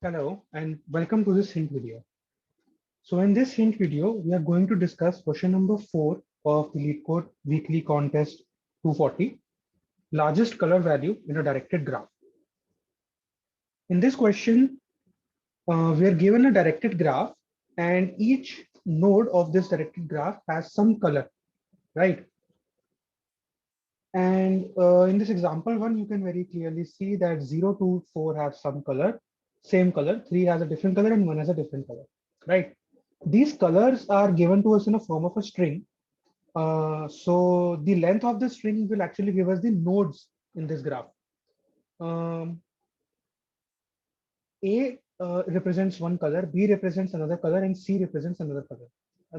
Hello and welcome to this hint video. So in this hint video, we are going to discuss question number 4 of the LeetCode weekly contest 240, largest color value in a directed graph. In this question, we are given a directed graph and each node of this directed graph has some color, right? And in this example one, you can very clearly see that 0, 2, 4 have some color, same color, 3 has a different color and 1 has a different color, right? These colors are given to us in a form of a string. So the length of the string will actually give us the nodes in this graph. A represents one color, B represents another color, and C represents another color.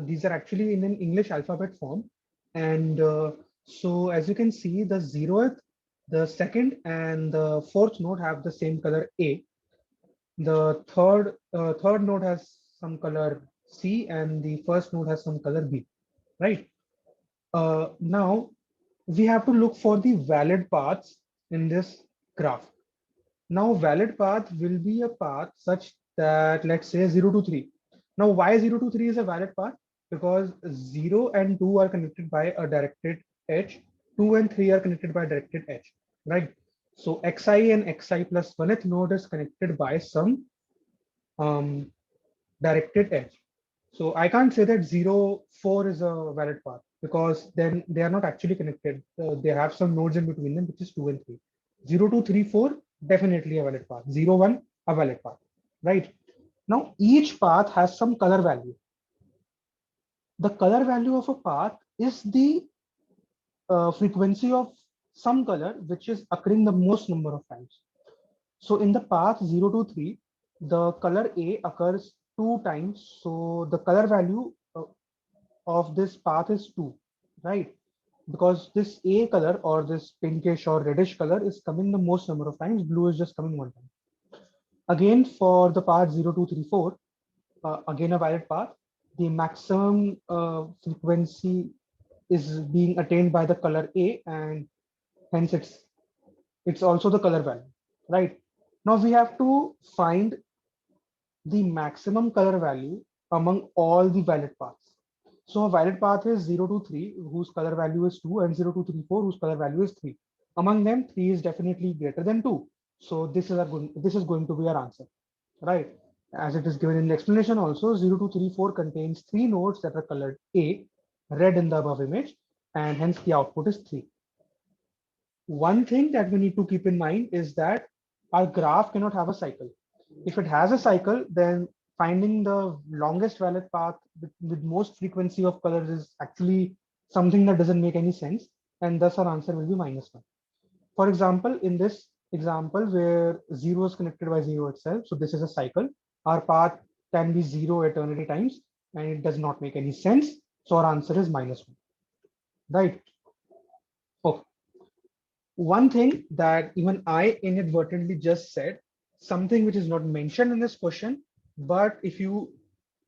These are actually in an English alphabet form. And so as you can see, the 0th, the second, and the fourth node have the same color A. The third node has some color C, and the first node has some color B, right? Now we have to look for the valid paths in this graph. Now valid path will be a path such that, let's say, 0 to 3. Now why 0 to 3 is a valid path? Because 0 and 2 are connected by a directed edge, 2 and 3 are connected by a directed edge, right? So xi and xi plus 1th node is connected by some directed edge. So I can't say that 0, 4 is a valid path because then they are not actually connected. They have some nodes in between them, which is 2 and 3. 0, 2, 3, 4, definitely a valid path. 0, 1, a valid path, right? Now each path has some color value. The color value of a path is the frequency of some color which is occurring the most number of times. So in the path 0 to 3, the color A occurs 2 times. So the color value of this path is 2, right? Because this A color or this pinkish or reddish color is coming the most number of times. Blue is just coming one time. Again, for the path 0, 2, 3, 4, again a valid path. The maximum frequency is being attained by the color A, and hence it's also the color value, right? Now we have to find the maximum color value among all the valid paths. So a valid path is 0 to 3, whose color value is 2, and 0 to 3, 4, whose color value is 3. Among them, 3 is definitely greater than 2. So this is going to be our answer, right? As it is given in the explanation also, 0 to 3, 4 contains 3 nodes that are colored A, red in the above image, and hence the output is 3. One thing that we need to keep in mind is that our graph cannot have a cycle. If it has a cycle, then finding the longest valid path with most frequency of colors is actually something that doesn't make any sense, and thus our answer will be -1. For example, in this example where 0 is connected by 0 itself, so this is a cycle, our path can be 0 eternity times, and it does not make any sense. So our answer is -1, right? Okay. One thing that even I inadvertently just said, something which is not mentioned in this question, but if you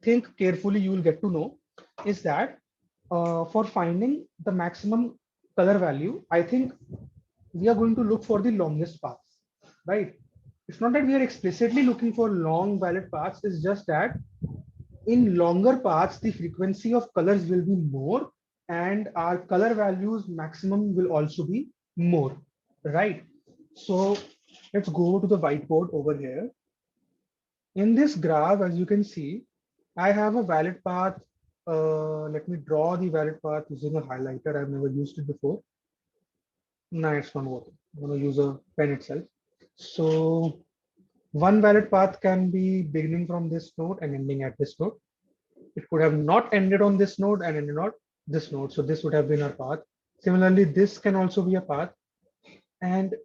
think carefully, you will get to know, is that for finding the maximum color value, I think we are going to look for the longest paths, right? It's not that we are explicitly looking for long valid paths, it's just that in longer paths, the frequency of colors will be more and our color values maximum will also be more, right? So let's go to the whiteboard over here. In this graph, as you can see, I have a valid path. Let me draw the valid path using a highlighter. I've never used it before. No, it's not working. I'm going to use a pen itself. So one valid path can be beginning from this node and ending at this node. It could have not ended on this node and ended on this node. So this would have been our path. Similarly, this can also be a path. And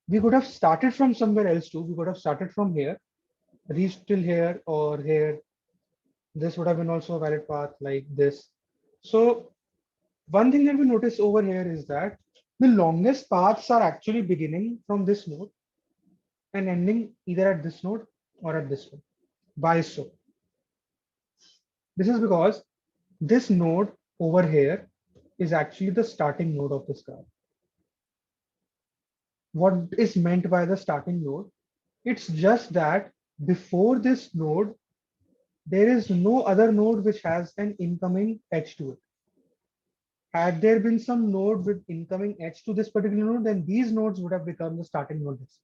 we could have started from somewhere else too. We could have started from here, reached till here or here. This would have been also a valid path like this. So one thing that we notice over here is that the longest paths are actually beginning from this node and ending either at this node or at this node. Why so? This is because this node over here is actually the starting node of this graph. What is meant by the starting node? It's just that before this node, there is no other node which has an incoming edge to it. Had there been some node with incoming edge to this particular node, then these nodes would have become the starting nodes,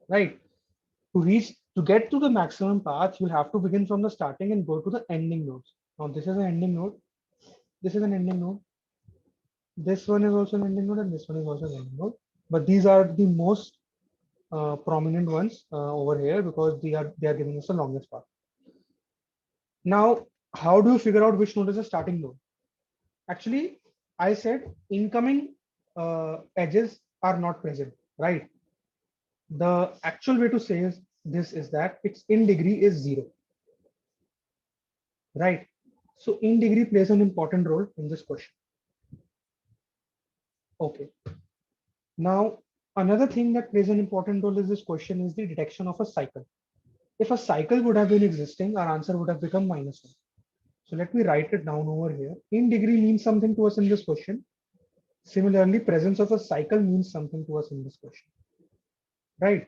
right? To get to the maximum path, you'll have to begin from the starting and go to the ending nodes. Now this is an ending node. This is an ending node. This one is also an ending node, and this one is also an ending node. But these are the most prominent ones over here because they are giving us the longest path. Now, how do you figure out which node is a starting node? Actually, I said incoming edges are not present, right? The actual way to say this is that its in degree is 0, right? So in degree plays an important role in this question. Okay. Now, another thing that plays an important role in this question is the detection of a cycle. If a cycle would have been existing, our answer would have become -1. So let me write it down over here. In degree means something to us in this question. Similarly, presence of a cycle means something to us in this question, right?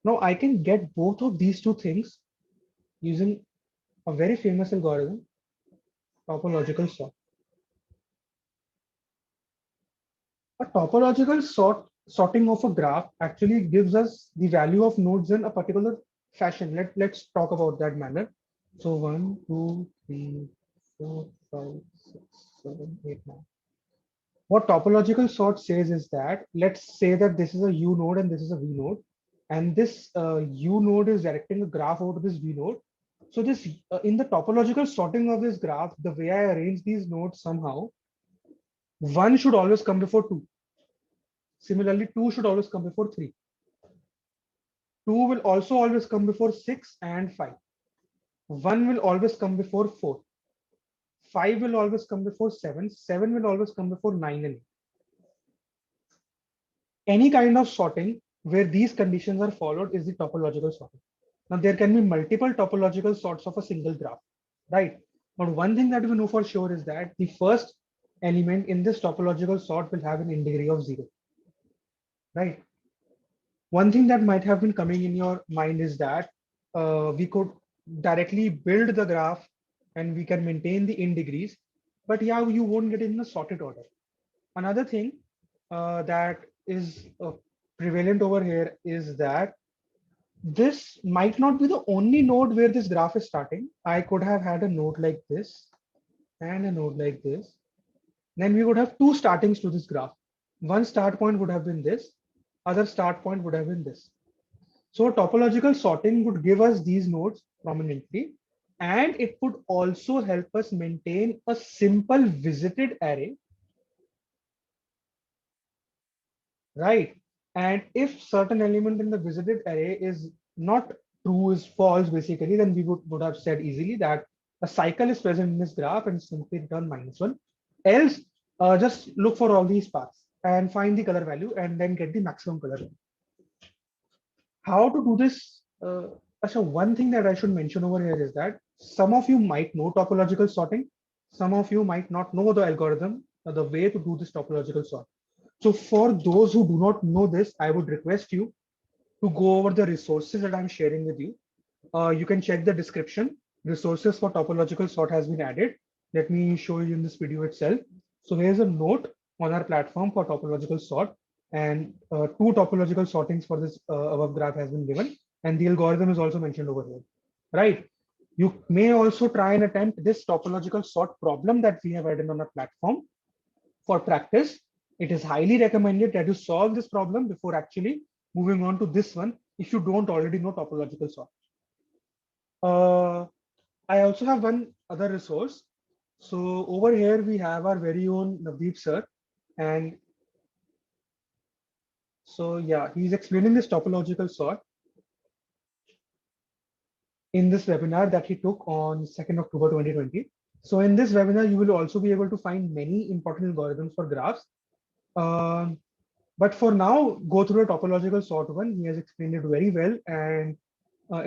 Now I can get both of these two things using a very famous algorithm, topological sort. A topological sorting of a graph actually gives us the value of nodes in a particular fashion. Let's talk about that manner. So 1, 2, 3, 4, 5, 6, 7, 8, 9. What topological sort says is that let's say that this is a U node and this is a V node, and this U node is directing a graph over to this V node. So this in the topological sorting of this graph, the way I arrange these nodes somehow, 1 should always come before 2. Similarly, 2 should always come before 3. 2 will also always come before 6 and 5. 1 will always come before 4. 5 will always come before 7. 7 will always come before 9 and 8. Any kind of sorting where these conditions are followed is the topological sorting. Now there can be multiple topological sorts of a single graph, right? But one thing that we know for sure is that the first element in this topological sort will have an in degree of 0, right? One thing that might have been coming in your mind is that we could directly build the graph and we can maintain the in degrees, but yeah, you won't get it in a sorted order. Another thing that is prevalent over here is that this might not be the only node where this graph is starting. I could have had a node like this and a node like this. Then we would have two startings to this graph. One start point would have been this, other start point would have been this. So topological sorting would give us these nodes prominently, and it would also help us maintain a simple visited array, right? And if certain element in the visited array is not true, is false, basically, then we would have said easily that a cycle is present in this graph and simply return -1. Else, just look for all these paths and find the color value and then get the maximum color value. How to do this? So one thing that I should mention over here is that some of you might know topological sorting. Some of you might not know the algorithm, the way to do this topological sort. So for those who do not know this, I would request you to go over the resources that I'm sharing with you. You can check the description. Resources for topological sort has been added. Let me show you in this video itself. So here's a note on our platform for topological sort, and two topological sortings for this above graph has been given, and the algorithm is also mentioned over here, right? You may also try and attempt this topological sort problem that we have added on our platform for practice. It is highly recommended that you solve this problem before actually moving on to this one if you don't already know topological sort. I also have one other resource. So over here we have our very own Navdeep sir, and so yeah, he's explaining this topological sort in this webinar that he took on 2nd October 2020. So in this webinar, you will also be able to find many important algorithms for graphs. But for now, go through a topological sort one. He has explained it very well, and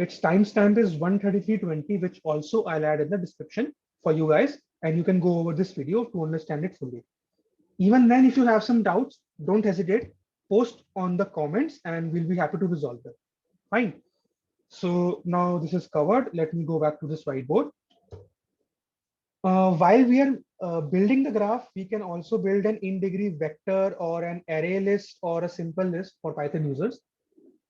its timestamp is 133.20, which also I'll add in the description for you guys, and you can go over this video to understand it fully. Even then, if you have some doubts, don't hesitate, post on the comments and we'll be happy to resolve them. Fine. So now this is covered. Let me go back to this whiteboard. While we are building the graph, we can also build an in-degree vector or an array list or a simple list for Python users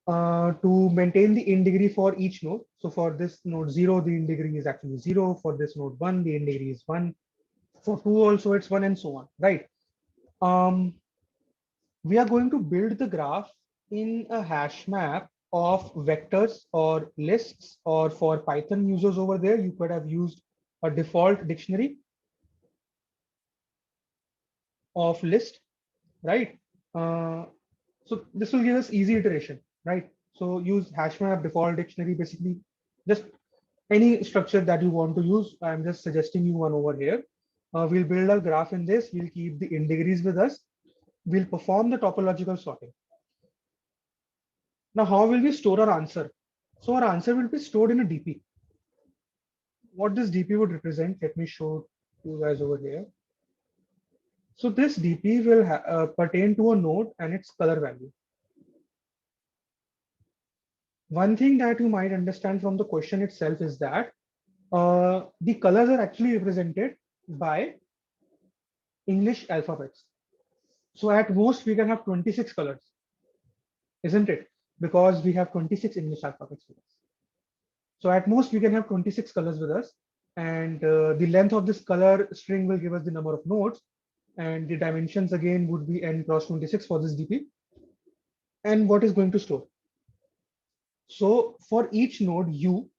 to maintain the in-degree for each node. So for this node 0, the in-degree is actually 0. For this node 1, the in-degree is 1. For 2 also it's 1, and so on, right? We are going to build the graph in a hash map of vectors or lists, or for Python users over there, you could have used a default dictionary of list, right? Uh, so this will give us easy iteration, right? So use hash map, default dictionary, basically just any structure that you want to use. I'm just suggesting you one over here. We'll build a graph in this. We'll keep the in-degrees with us. We'll perform the topological sorting. Now, how will we store our answer? So our answer will be stored in a DP. What this DP would represent, let me show you guys over here. So this DP will pertain to a node and its color value. One thing that you might understand from the question itself is that the colors are actually represented by English alphabets. So at most we can have 26 colors, isn't it? Because we have 26 English alphabets with us. So at most we can have 26 colors with us, and the length of this color string will give us the number of nodes, and the dimensions again would be n cross 26 for this DP. And what is going to store? So for each node u,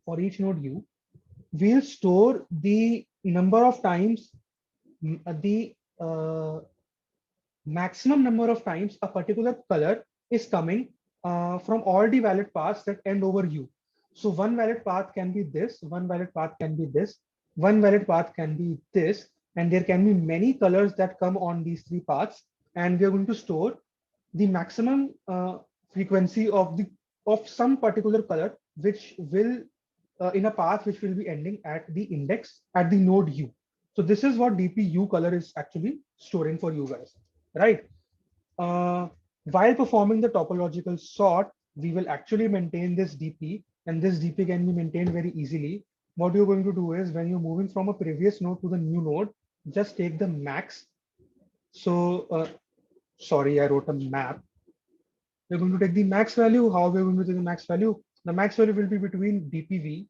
we'll store the number of times, the maximum number of times a particular color is coming from all the valid paths that end over u. So one valid path can be this, one valid path can be this, one valid path can be this, and there can be many colors that come on these three paths. And we are going to store the maximum frequency of some particular color, which will in a path which will be ending at the index at the node u. So this is what DPU color is actually storing for you guys, right? Uh, while performing the topological sort, we will actually maintain this DP, and this DP can be maintained very easily. What you're going to do is, when you're moving from a previous node to the new node, just take the max. So, sorry, I wrote a map. We're going to take the max value. How we're going to take the max value? The max value will be between DPV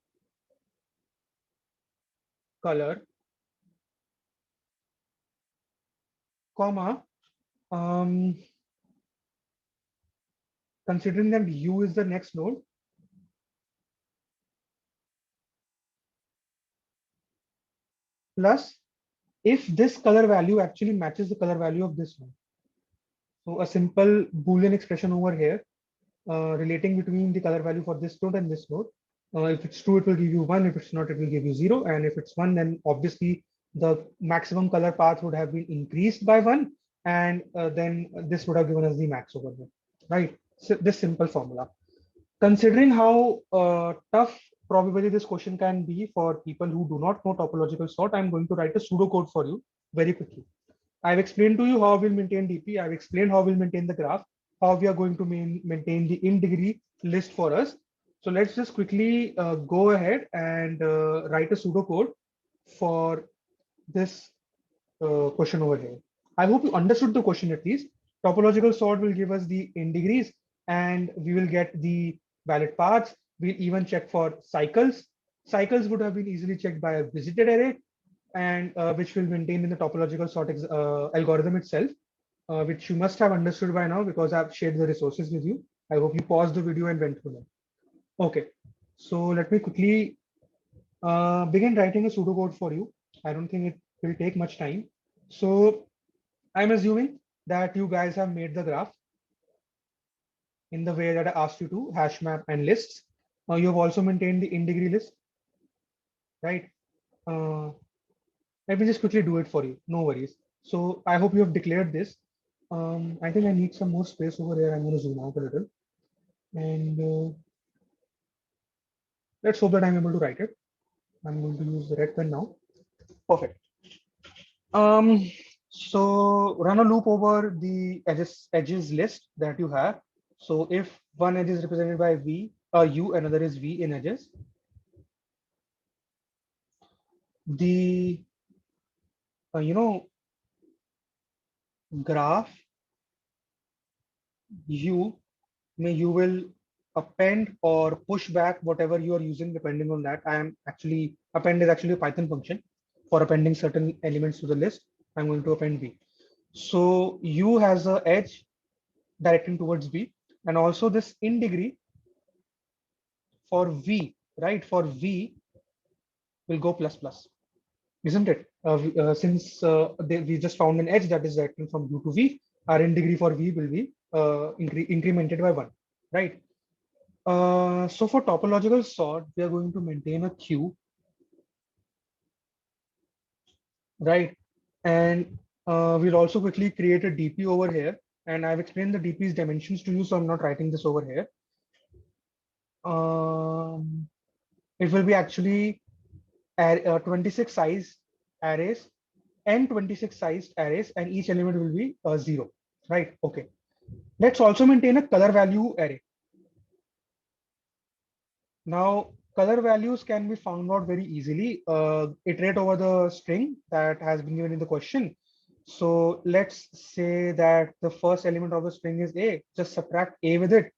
color, comma, um, considering that U is the next node, plus if this color value actually matches the color value of this one. So a simple Boolean expression over here relating between the color value for this node and this node. If it's true, it will give you 1. If it's not, it will give you 0. And if it's 1, then obviously the maximum color path would have been increased by 1. And then this would have given us the max over here, right? So this simple formula. Considering how tough probably this question can be for people who do not know topological sort, I'm going to write a pseudocode for you very quickly. I've explained to you how we'll maintain DP. I've explained how we'll maintain the graph, how we are going to maintain the in-degree list for us. So let's just quickly go ahead and write a pseudocode for this question over here. I hope you understood the question at least. Topological sort will give us the in-degrees, and we will get the valid paths. We'll even check for cycles. Cycles would have been easily checked by a visited array, and which will maintain in the topological sort algorithm itself, which you must have understood by now because I've shared the resources with you. I hope you paused the video and went through them. Okay, so let me quickly begin writing a pseudocode for you. I don't think it will take much time. So I'm assuming that you guys have made the graph in the way that I asked you to, hash map and lists. You have also maintained the in-degree list, right? Uh, Let me just quickly do it for you. No worries. So I hope you have declared this. I think I need some more space over here. I'm going to zoom out a little. And let's hope that I'm able to write it. I'm going to use the red pen now. Perfect. So run a loop over the edges list that you have. So if one edge is represented by V, u, another is v in edges. The you know, graph u, may you will append or push back whatever you are using depending on that. I am actually, append is actually a Python function for appending certain elements to the list. I'm going to append v. So u has a edge directing towards v, and also this in degree for v, right? For v will go plus plus, isn't it? Since we just found an edge that is directing from u to v, our in degree for v will be incremented by 1, right? So for topological sort, we are going to maintain a queue, right? And we'll also quickly create a DP over here. And I've explained the DP's dimensions to you, so I'm not writing this over here. It will be actually 26 size arrays and 26 sized arrays, and each element will be 0, right? Okay. Let's also maintain a color value array. Now, color values can be found out very easily. Iterate over the string that has been given in the question. So let's say that the first element of the string is a, just subtract a with it.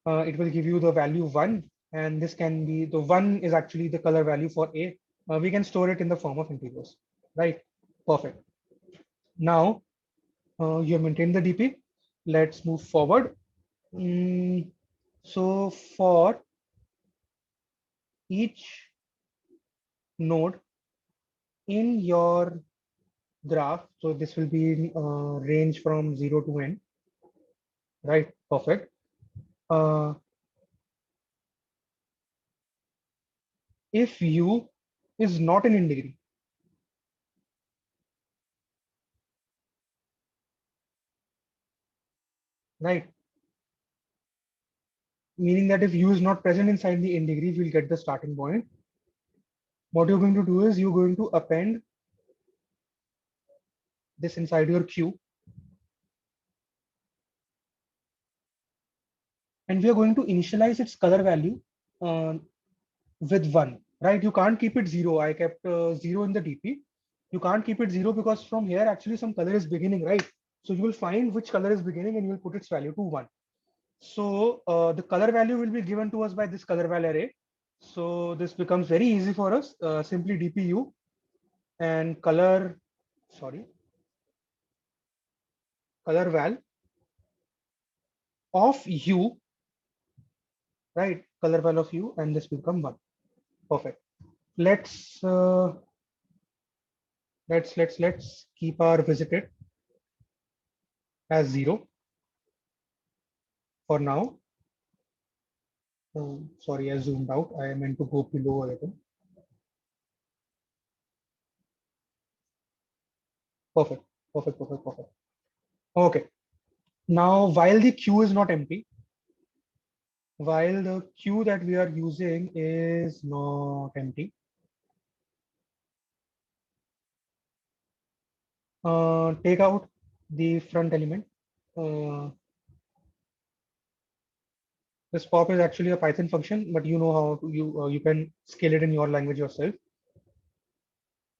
It will give you the value 1, and this can be, the 1 is actually the color value for a. We can store it in the form of integers, right? Perfect. Now, you have maintained the DP. Let's move forward. So for each node in your graph, so this will be in range from 0 to n, right? Perfect. If u is not an in degree, right? Meaning that if u is not present inside the in degree, we'll get the starting point. What you're going to do is you're going to append this inside your queue, and we are going to initialize its color value uh, with 1, right? You can't keep it 0. I kept 0 in the DP. You can't keep it 0 because from here actually some color is beginning, right? So you will find which color is beginning and you will put its value to 1. So the color value will be given to us by this color val array. So this becomes very easy for us. Simply DPU and color val of u, right? Color val of u, and this will become 1. Perfect. Let's let's keep our visited as 0 for now. Sorry, I zoomed out. I meant to go below a little. Perfect, perfect, perfect, perfect. Okay. Now, while the queue is not empty, while the queue that we are using is not empty, take out the front element. This pop is actually a Python function, but you know how to, you can scale it in your language yourself.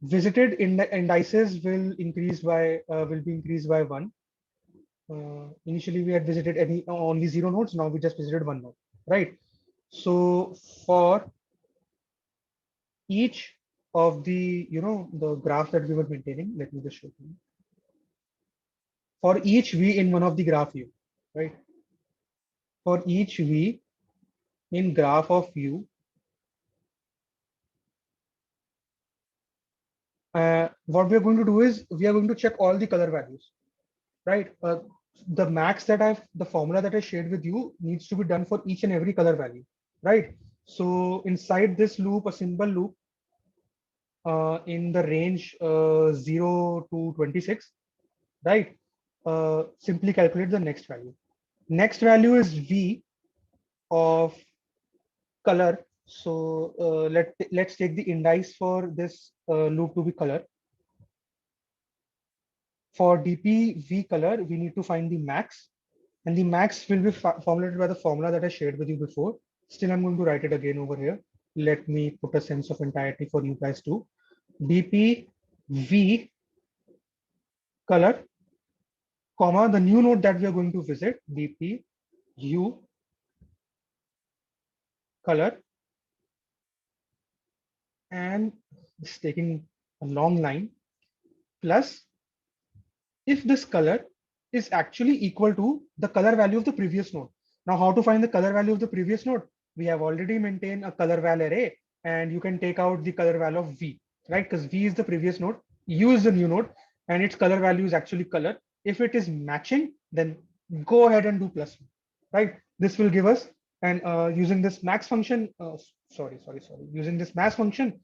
Visited indices will be increased by 1. Initially we had visited only 0 nodes. Now we just visited 1 node, right? So for each of the, the graph that we were maintaining, let me just show you. For each v in one of the graph u, right? For each v in graph of u, what we are going to do is we are going to check all the color values, right? The max that the formula that I shared with you needs to be done for each and every color value, right? So inside this loop, a symbol loop in the range 0 to 26, right? Simply calculate the next value. Next value is v of color. So let's take the indice for this loop to be color. For dp v color, we need to find the max, and the max will be formulated by the formula that I shared with you before. Still, I'm going to write it again over here. Let me put a sense of entirety for you guys too. DP V color, comma, the new node that we are going to visit, DP U color, and it's taking a long line, plus if this color is actually equal to the color value of the previous node. Now, how to find the color value of the previous node? We have already maintained a color val array, and you can take out the color value of V, right? Because V is the previous node, U is the new node, and its color value is actually color. If it is matching, then go ahead and do plus, right? This will give us, and using this max function, using this max function,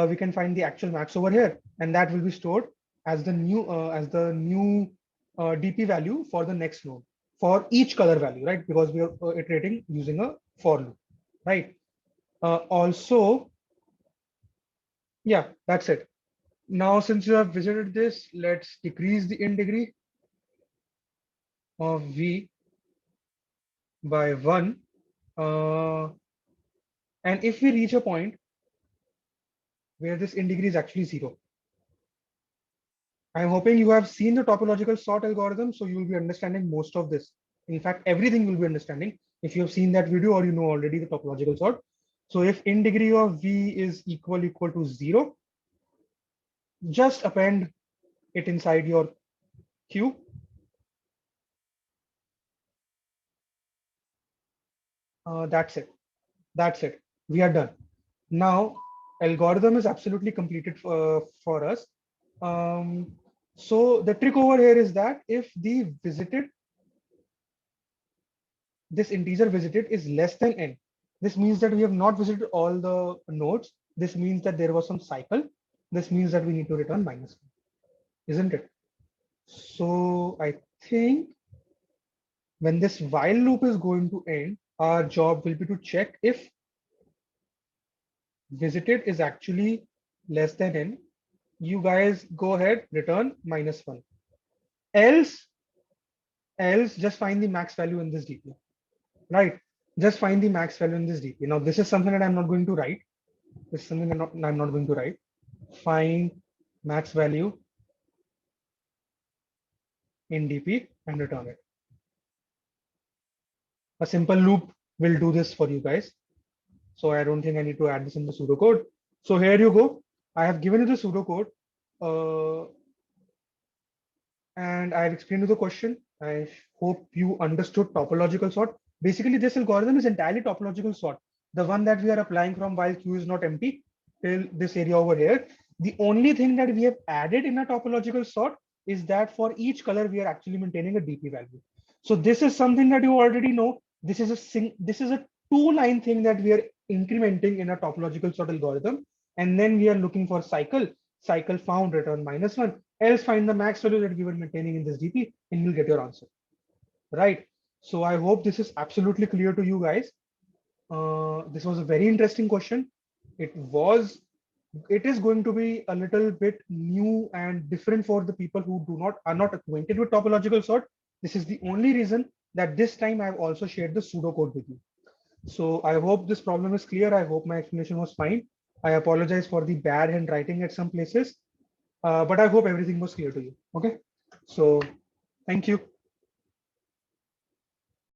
we can find the actual max over here, and that will be stored as the new DP value for the next node for each color value, right? Because we are iterating using a for loop, right? Also, yeah, that's it. Now, since you have visited this, let's decrease the in degree of V by 1. And if we reach a point where this in degree is actually 0, I'm hoping you have seen the topological sort algorithm, so you will be understanding most of this. In fact, everything will be understanding if you have seen that video or you know already the topological sort. So if in degree of V is equal to 0, just append it inside your queue. That's it. That's it. We are done. Now, algorithm is absolutely completed for us. So the trick over here is that if the visited, this integer visited is less than n, this means that we have not visited all the nodes. This means that there was some cycle. This means that we need to return -1, isn't it? So I think when this while loop is going to end, our job will be to check if visited is actually less than n. You guys go ahead, return -1. Else just find the max value in this DP, right? Just find the max value in this DP. Now, this is something that I'm not going to write. This is something I'm not going to write. Find max value in DP and return it. A simple loop will do this for you guys. So I don't think I need to add this in the pseudocode. So here you go. I have given you the pseudocode. And I've explained you the question. I hope you understood topological sort. Basically, this algorithm is entirely topological sort. The one that we are applying from while Q is not empty till this area over here. The only thing that we have added in a topological sort is that for each color, we are actually maintaining a DP value. So this is something that you already know. This is a two-line thing that we are incrementing in a topological sort algorithm. And then we are looking for cycle found, return -1, else find the max value that we were maintaining in this DP, and you'll get your answer, right? So I hope this is absolutely clear to you guys. This was a very interesting question. It is going to be a little bit new and different for the people who are not acquainted with topological sort. This is the only reason that this time I've also shared the pseudocode with you. So I hope this problem is clear. I hope my explanation was fine. I apologize for the bad handwriting at some places, but I hope everything was clear to you. Okay, so thank you.